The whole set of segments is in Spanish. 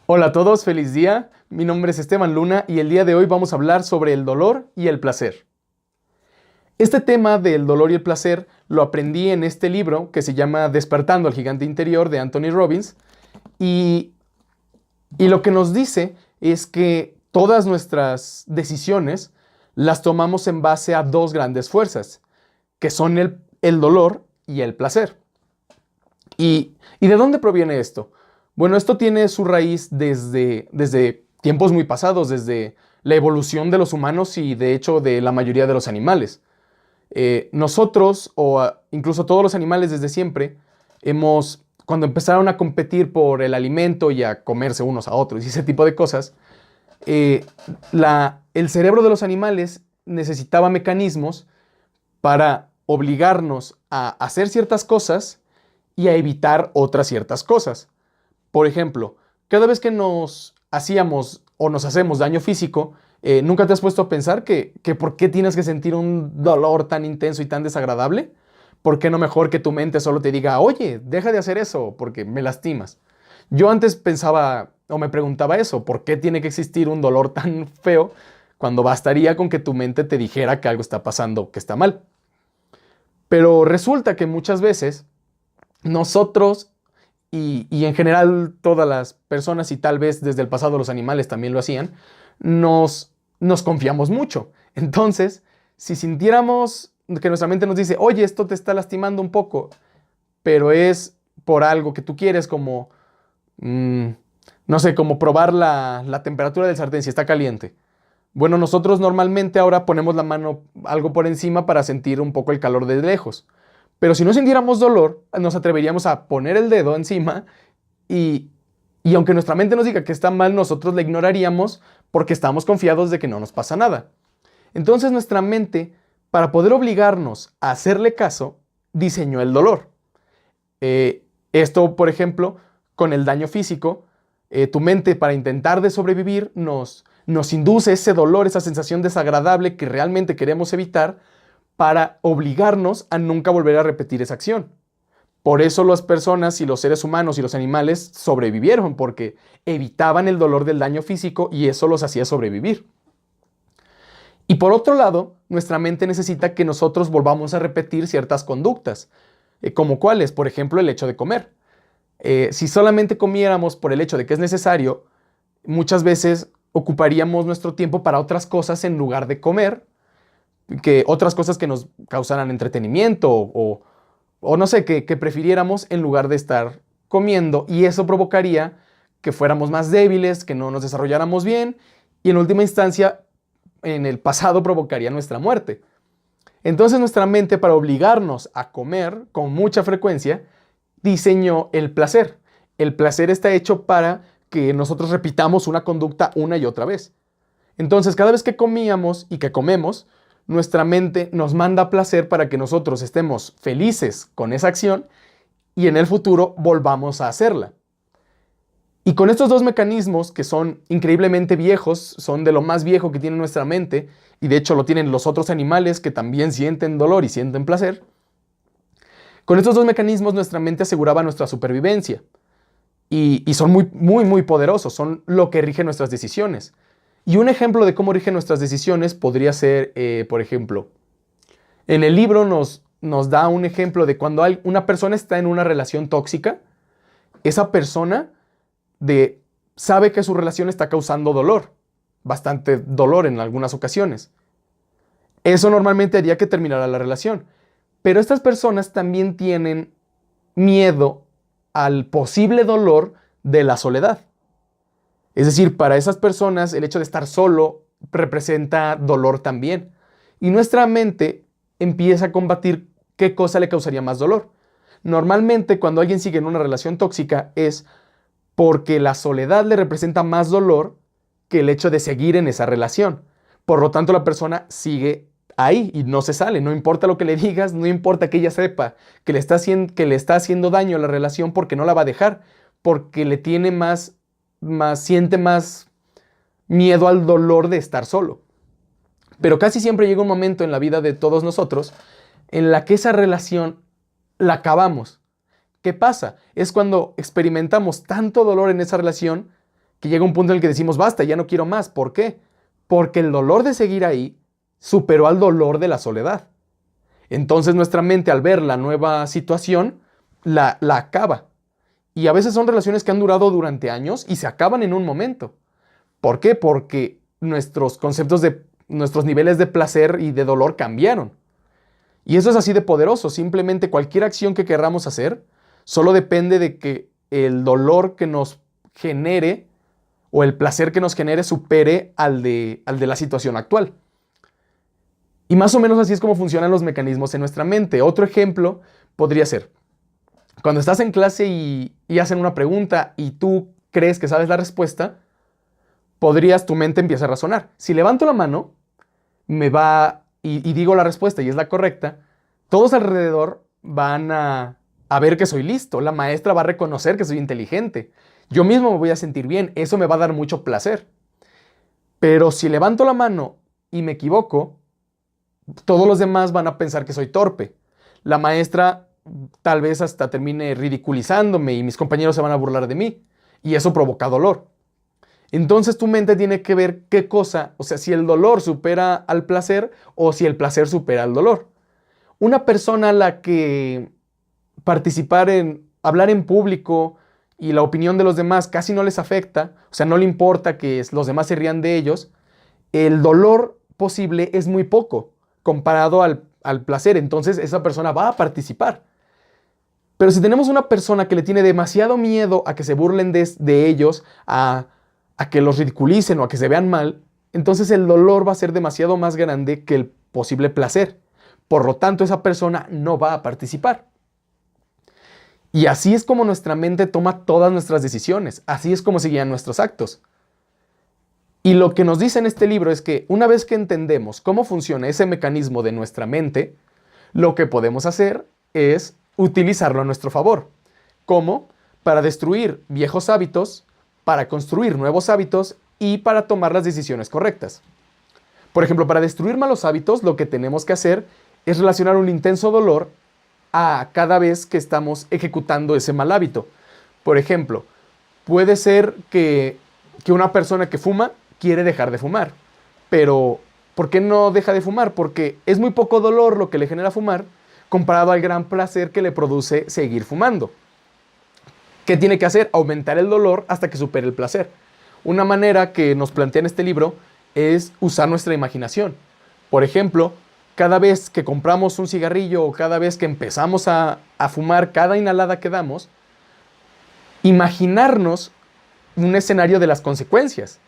Hola a todos, feliz día. Mi nombre es Esteban Luna y el día de hoy vamos a hablar sobre el dolor y el placer. Este tema del dolor y el placer lo aprendí en este libro que se llama Despertando al Gigante Interior de Anthony Robbins y, y lo que nos dice es que todas nuestras decisiones las tomamos en base a dos grandes fuerzas, que son el dolor y el placer. ¿Y de dónde proviene esto? Bueno, esto tiene su raíz desde tiempos muy pasados, desde la evolución de los humanos y de hecho de la mayoría de los animales. Nosotros, incluso todos los animales desde siempre, cuando empezaron a competir por el alimento y a comerse unos a otros y ese tipo de cosas, eh, el cerebro de los animales necesitaba mecanismos para obligarnos a hacer ciertas cosas y a evitar otras ciertas cosas. Por ejemplo, cada vez que nos hacíamos o nos hacemos daño físico, ¿nunca te has puesto a pensar que por qué tienes que sentir un dolor tan intenso y tan desagradable? ¿Por qué no mejor que tu mente solo te diga, oye, deja de hacer eso porque me lastimas? Yo antes pensaba o me preguntaba eso, ¿por qué tiene que existir un dolor tan feo cuando bastaría con que tu mente te dijera que algo está pasando, que está mal? Pero resulta que muchas veces nosotros y en general todas las personas, y tal vez desde el pasado los animales también lo hacían, nos confiamos mucho. Entonces, si sintiéramos que nuestra mente nos dice, oye, esto te está lastimando un poco, pero es por algo que tú quieres, como, no sé, como probar la temperatura del sartén si está caliente. Bueno, nosotros normalmente ahora ponemos la mano algo por encima para sentir un poco el calor de lejos. Pero si no sintiéramos dolor, nos atreveríamos a poner el dedo encima y, y aunque nuestra mente nos diga que está mal, nosotros la ignoraríamos porque estamos confiados de que no nos pasa nada. Entonces nuestra mente, para poder obligarnos a hacerle caso, diseñó el dolor. Esto, por ejemplo, con el daño físico, tu mente para intentar de sobrevivir nos induce ese dolor, esa sensación desagradable que realmente queremos evitar para obligarnos a nunca volver a repetir esa acción. Por eso las personas y los seres humanos y los animales sobrevivieron, porque evitaban el dolor del daño físico y eso los hacía sobrevivir. Y por otro lado, nuestra mente necesita que nosotros volvamos a repetir ciertas conductas, como cuáles, por ejemplo, el hecho de comer. Si solamente comiéramos por el hecho de que es necesario, muchas veces ocuparíamos nuestro tiempo para otras cosas en lugar de comer, que otras cosas que nos causaran entretenimiento o no sé, que prefiriéramos en lugar de estar comiendo, y eso provocaría que fuéramos más débiles, que no nos desarrolláramos bien y en última instancia en el pasado provocaría nuestra muerte. Entonces nuestra mente, para obligarnos a comer con mucha frecuencia, diseñó el placer. El placer está hecho para que nosotros repitamos una conducta una y otra vez. Entonces, cada vez que comíamos y que comemos, nuestra mente nos manda placer para que nosotros estemos felices con esa acción y en el futuro volvamos a hacerla. Y con estos dos mecanismos, que son increíblemente viejos, son de lo más viejo que tiene nuestra mente, y de hecho lo tienen los otros animales que también sienten dolor y sienten placer, con estos dos mecanismos nuestra mente aseguraba nuestra supervivencia. Y son muy, muy, muy poderosos, son lo que rige nuestras decisiones. Y un ejemplo de cómo rigen nuestras decisiones podría ser, por ejemplo, en el libro nos da un ejemplo de cuando una persona está en una relación tóxica, esa persona sabe que su relación está causando dolor, bastante dolor en algunas ocasiones. Eso normalmente haría que terminara la relación. Pero estas personas también tienen miedo al posible dolor de la soledad. Es decir, para esas personas el hecho de estar solo representa dolor también. Y nuestra mente empieza a combatir qué cosa le causaría más dolor. Normalmente cuando alguien sigue en una relación tóxica es porque la soledad le representa más dolor que el hecho de seguir en esa relación. Por lo tanto, la persona sigue ahí y no se sale. No importa lo que le digas, no importa que ella sepa que le está haciendo daño a la relación, porque no la va a dejar, porque le tiene siente más miedo al dolor de estar solo. Pero casi siempre llega un momento en la vida de todos nosotros en la que esa relación la acabamos. ¿Qué pasa? Es cuando experimentamos tanto dolor en esa relación que llega un punto en el que decimos, basta, ya no quiero más. ¿Por qué? Porque el dolor de seguir ahí superó al dolor de la soledad. Entonces nuestra mente, al ver la nueva situación, la acaba. Y a veces son relaciones que han durado durante años y se acaban en un momento. ¿Por qué? Porque nuestros conceptos nuestros niveles de placer y de dolor cambiaron. Y eso es así de poderoso. Simplemente cualquier acción que queramos hacer solo depende de que el dolor que nos genere o el placer que nos genere supere al de la situación actual. Y más o menos así es como funcionan los mecanismos en nuestra mente. Otro ejemplo podría ser, cuando estás en clase y hacen una pregunta y tú crees que sabes la respuesta, tu mente empieza a razonar. Si levanto la mano, y digo la respuesta y es la correcta, todos alrededor van a ver que soy listo. La maestra va a reconocer que soy inteligente. Yo mismo me voy a sentir bien. Eso me va a dar mucho placer. Pero si levanto la mano y me equivoco, todos los demás van a pensar que soy torpe. La maestra tal vez hasta termine ridiculizándome y mis compañeros se van a burlar de mí. Y eso provoca dolor. Entonces tu mente tiene que ver qué cosa, o sea, si el dolor supera al placer o si el placer supera al dolor. Una persona a la que hablar en público y la opinión de los demás casi no les afecta, o sea, no le importa que los demás se rían de ellos, el dolor posible es muy poco comparado al placer. Entonces esa persona va a participar. Pero si tenemos una persona que le tiene demasiado miedo a que se burlen de ellos, a que los ridiculicen o a que se vean mal, entonces el dolor va a ser demasiado más grande que el posible placer. Por lo tanto, esa persona no va a participar. Y así es como nuestra mente toma todas nuestras decisiones. Así es como se guían nuestros actos. Y lo que nos dice en este libro es que una vez que entendemos cómo funciona ese mecanismo de nuestra mente, lo que podemos hacer es utilizarlo a nuestro favor. ¿Cómo? Para destruir viejos hábitos, para construir nuevos hábitos y para tomar las decisiones correctas. Por ejemplo, para destruir malos hábitos, lo que tenemos que hacer es relacionar un intenso dolor a cada vez que estamos ejecutando ese mal hábito. Por ejemplo, puede ser que una persona que fuma quiere dejar de fumar, pero ¿por qué no deja de fumar? Porque es muy poco dolor lo que le genera fumar comparado al gran placer que le produce seguir fumando. ¿Qué tiene que hacer? Aumentar el dolor hasta que supere el placer. Una manera que nos plantea en este libro es usar nuestra imaginación. Por ejemplo, cada vez que compramos un cigarrillo o cada vez que empezamos a fumar, cada inhalada que damos, imaginarnos un escenario de las consecuencias.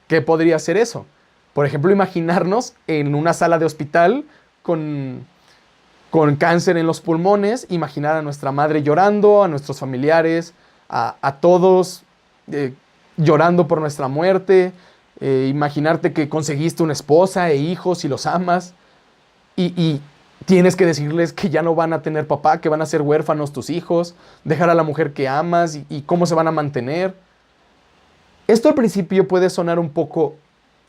¿Qué podría ser eso? Por ejemplo, imaginarnos en una sala de hospital con cáncer en los pulmones, imaginar a nuestra madre llorando, a nuestros familiares, a todos llorando por nuestra muerte, imaginarte que conseguiste una esposa e hijos y los amas y tienes que decirles que ya no van a tener papá, que van a ser huérfanos tus hijos, dejar a la mujer que amas y cómo se van a mantener. Esto al principio puede sonar un poco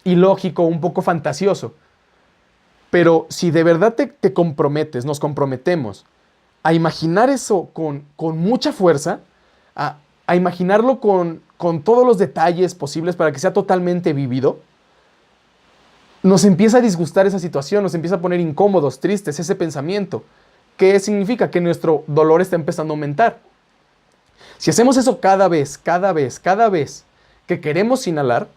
ilógico, un poco fantasioso, pero si de verdad te comprometes, nos comprometemos a imaginar eso con mucha fuerza, a imaginarlo con todos los detalles posibles para que sea totalmente vivido, nos empieza a disgustar esa situación, nos empieza a poner incómodos, tristes, ese pensamiento. ¿Qué significa? Que nuestro dolor está empezando a aumentar. Si hacemos eso cada vez que queremos inhalar,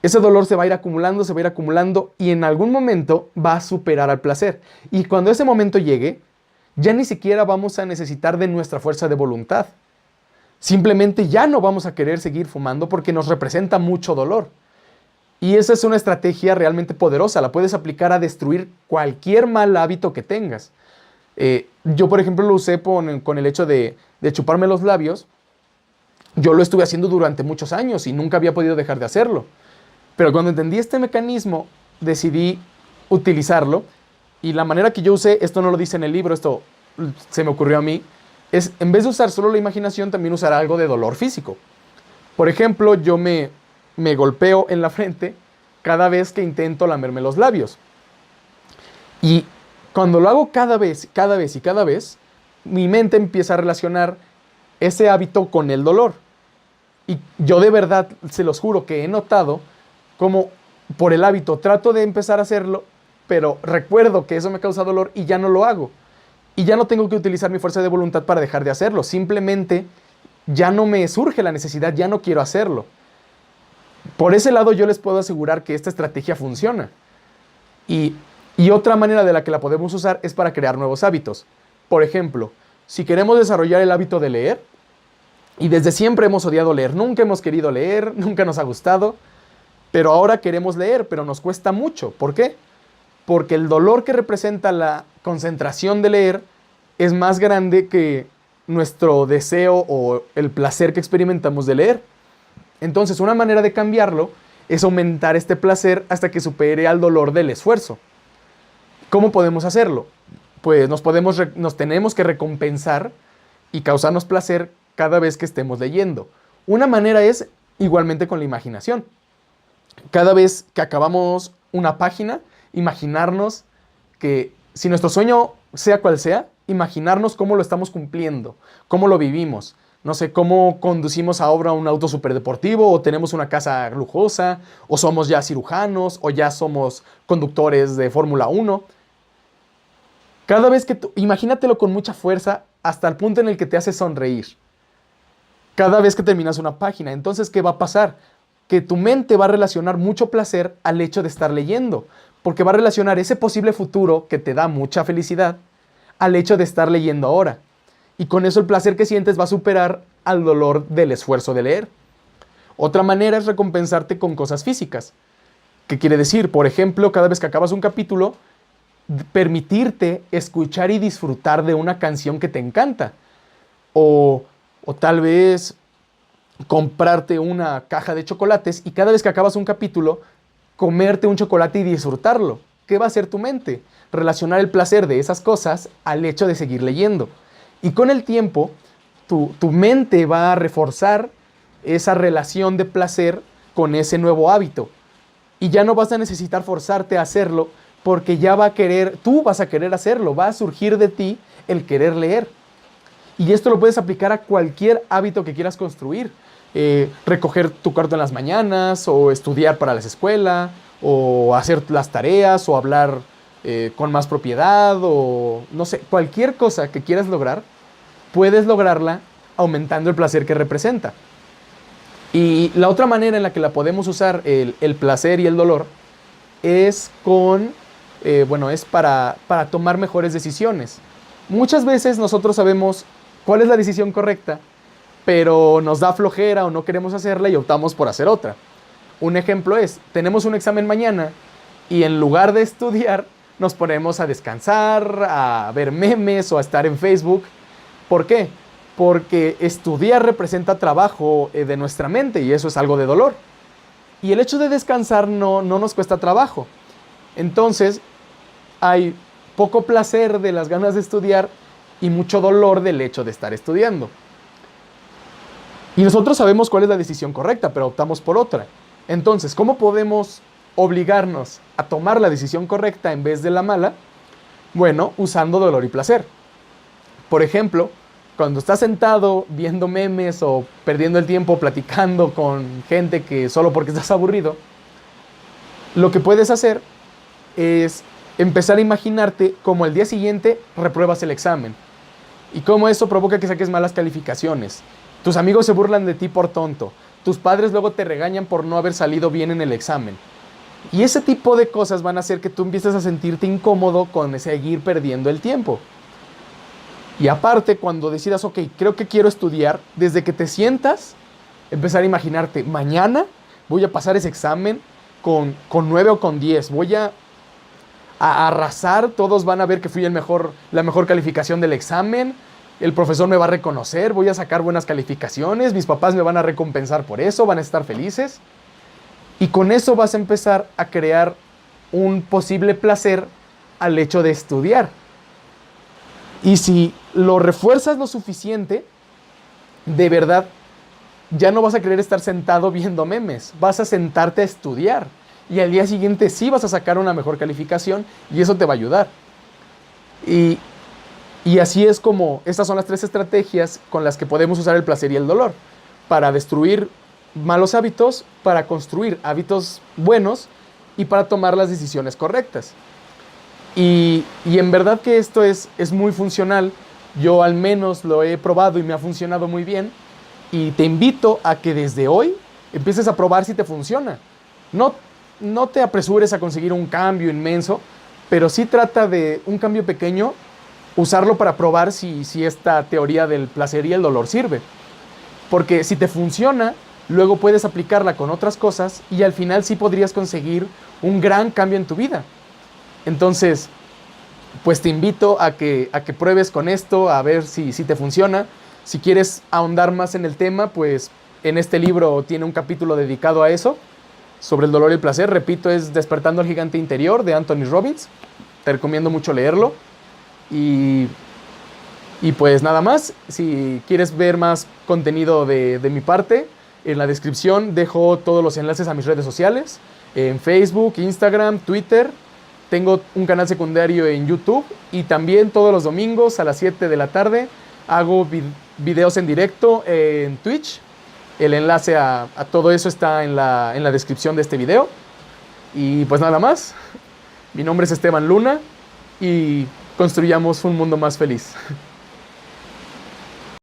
ese dolor se va a ir acumulando y en algún momento va a superar al placer. Y cuando ese momento llegue, ya ni siquiera vamos a necesitar de nuestra fuerza de voluntad. Simplemente ya no vamos a querer seguir fumando porque nos representa mucho dolor. Y esa es una estrategia realmente poderosa. La puedes aplicar a destruir cualquier mal hábito que tengas. Yo, por ejemplo, lo usé con el hecho de chuparme los labios. Yo lo estuve haciendo durante muchos años y nunca había podido dejar de hacerlo. Pero cuando entendí este mecanismo, decidí utilizarlo. Y la manera que yo usé, esto no lo dice en el libro, esto se me ocurrió a mí, es en vez de usar solo la imaginación, también usar algo de dolor físico. Por ejemplo, yo me golpeo en la frente cada vez que intento lamerme los labios. Y cuando lo hago cada vez, mi mente empieza a relacionar ese hábito con el dolor. Y yo de verdad, se los juro que he notado como por el hábito trato de empezar a hacerlo, pero recuerdo que eso me causa dolor y ya no lo hago. Y ya no tengo que utilizar mi fuerza de voluntad para dejar de hacerlo. Simplemente ya no me surge la necesidad, ya no quiero hacerlo. Por ese lado yo les puedo asegurar que esta estrategia funciona. Y otra manera de la que la podemos usar es para crear nuevos hábitos. Por ejemplo, si queremos desarrollar el hábito de leer, y desde siempre hemos odiado leer, nunca hemos querido leer, nunca nos ha gustado, pero ahora queremos leer, pero nos cuesta mucho. ¿Por qué? Porque el dolor que representa la concentración de leer es más grande que nuestro deseo o el placer que experimentamos de leer. Entonces, una manera de cambiarlo es aumentar este placer hasta que supere al dolor del esfuerzo. ¿Cómo podemos hacerlo? Pues nos tenemos que recompensar y causarnos placer cada vez que estemos leyendo. Una manera es igualmente con la imaginación. Cada vez que acabamos una página, imaginarnos que, si nuestro sueño sea cual sea, imaginarnos cómo lo estamos cumpliendo, cómo lo vivimos. No sé, cómo conducimos ahora un auto superdeportivo, o tenemos una casa lujosa, o somos ya cirujanos, o ya somos conductores de Fórmula 1. Cada vez que imagínatelo con mucha fuerza hasta el punto en el que te hace sonreír. Cada vez que terminas una página. Entonces, ¿qué va a pasar? Que tu mente va a relacionar mucho placer al hecho de estar leyendo, porque va a relacionar ese posible futuro que te da mucha felicidad al hecho de estar leyendo ahora. Y con eso el placer que sientes va a superar al dolor del esfuerzo de leer. Otra manera es recompensarte con cosas físicas. ¿Qué quiere decir? Por ejemplo, cada vez que acabas un capítulo, permitirte escuchar y disfrutar de una canción que te encanta. O tal vez comprarte una caja de chocolates y cada vez que acabas un capítulo, comerte un chocolate y disfrutarlo. ¿Qué va a hacer tu mente? Relacionar el placer de esas cosas al hecho de seguir leyendo. Y con el tiempo, tu mente va a reforzar esa relación de placer con ese nuevo hábito. Y ya no vas a necesitar forzarte a hacerlo, porque ya tú vas a querer hacerlo, va a surgir de ti el querer leer. Y esto lo puedes aplicar a cualquier hábito que quieras construir. Recoger tu cuarto en las mañanas, o estudiar para la escuela, o hacer las tareas, o hablar con más propiedad, o no sé, cualquier cosa que quieras lograr, puedes lograrla aumentando el placer que representa. Y la otra manera en la que la podemos usar, el placer y el dolor, es para tomar mejores decisiones. Muchas veces nosotros sabemos cuál es la decisión correcta, pero nos da flojera o no queremos hacerla y optamos por hacer otra. Un ejemplo es, tenemos un examen mañana y en lugar de estudiar, nos ponemos a descansar, a ver memes o a estar en Facebook. ¿Por qué? Porque estudiar representa trabajo de nuestra mente y eso es algo de dolor. Y el hecho de descansar no nos cuesta trabajo. Entonces, hay poco placer de las ganas de estudiar y mucho dolor del hecho de estar estudiando. Y nosotros sabemos cuál es la decisión correcta, pero optamos por otra. Entonces, ¿cómo podemos obligarnos a tomar la decisión correcta en vez de la mala? Bueno, usando dolor y placer. Por ejemplo, cuando estás sentado viendo memes o perdiendo el tiempo platicando con gente que solo porque estás aburrido, lo que puedes hacer es empezar a imaginarte cómo el día siguiente repruebas el examen y cómo eso provoca que saques malas calificaciones. Tus amigos se burlan de ti por tonto. Tus padres luego te regañan por no haber salido bien en el examen. Y ese tipo de cosas van a hacer que tú empieces a sentirte incómodo con seguir perdiendo el tiempo. Y aparte, cuando decidas, ok, creo que quiero estudiar, desde que te sientas, empezar a imaginarte, mañana voy a pasar ese examen con 9 o con 10. Voy a arrasar, todos van a ver que fui la mejor calificación del examen. El profesor me va a reconocer, voy a sacar buenas calificaciones, mis papás me van a recompensar por eso, van a estar felices. Y con eso vas a empezar a crear un posible placer al hecho de estudiar. Y si lo refuerzas lo suficiente, de verdad, ya no vas a querer estar sentado viendo memes, vas a sentarte a estudiar. Y al día siguiente sí vas a sacar una mejor calificación y eso te va a ayudar. Y así es como estas son las 3 estrategias con las que podemos usar el placer y el dolor. para destruir malos hábitos, para construir hábitos buenos y para tomar las decisiones correctas. Y en verdad que esto es muy funcional. Yo al menos lo he probado y me ha funcionado muy bien. Y te invito a que desde hoy empieces a probar si te funciona. No te apresures a conseguir un cambio inmenso, pero sí trata de un cambio pequeño, usarlo para probar si esta teoría del placer y el dolor sirve. Porque si te funciona, luego puedes aplicarla con otras cosas y al final sí podrías conseguir un gran cambio en tu vida. Entonces, pues te invito a que pruebes con esto, a ver si te funciona. Si quieres ahondar más en el tema, pues en este libro tiene un capítulo dedicado a eso, sobre el dolor y el placer. Repito, es Despertando al Gigante Interior, de Anthony Robbins. Te recomiendo mucho leerlo. Y pues nada más, si quieres ver más contenido de mi parte, en la descripción dejo todos los enlaces a mis redes sociales, en Facebook, Instagram, Twitter. Tengo un canal secundario en YouTube y también todos los domingos a las 7 de la tarde hago videos en directo en Twitch. El enlace a todo eso está en la descripción de este video. Y pues nada más, mi nombre es Esteban Luna y construyamos un mundo más feliz.